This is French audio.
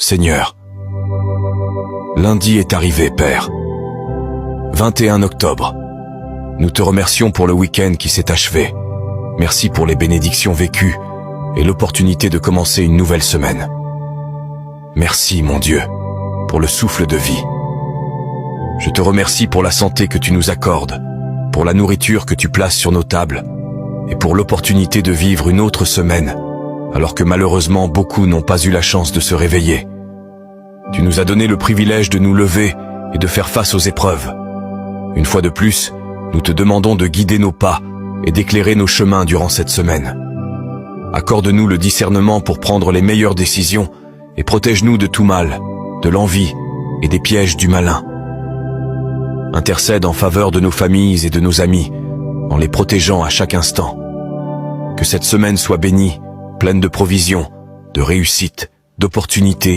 Seigneur. Lundi est arrivé, Père. 21 octobre. Nous te remercions pour le week-end qui s'est achevé. Merci pour les bénédictions vécues et l'opportunité de commencer une nouvelle semaine. Merci, mon Dieu, pour le souffle de vie. Je te remercie pour la santé que tu nous accordes, pour la nourriture que tu places sur nos tables, et pour l'opportunité de vivre une autre semaine, alors que malheureusement beaucoup n'ont pas eu la chance de se réveiller. Tu nous as donné le privilège de nous lever et de faire face aux épreuves. Une fois de plus, nous te demandons de guider nos pas et d'éclairer nos chemins durant cette semaine. Accorde-nous le discernement pour prendre les meilleures décisions et protège-nous de tout mal, de l'envie et des pièges du malin. Intercède en faveur de nos familles et de nos amis, en les protégeant à chaque instant. Que cette semaine soit bénie, pleine de provisions, de réussite, d'opportunités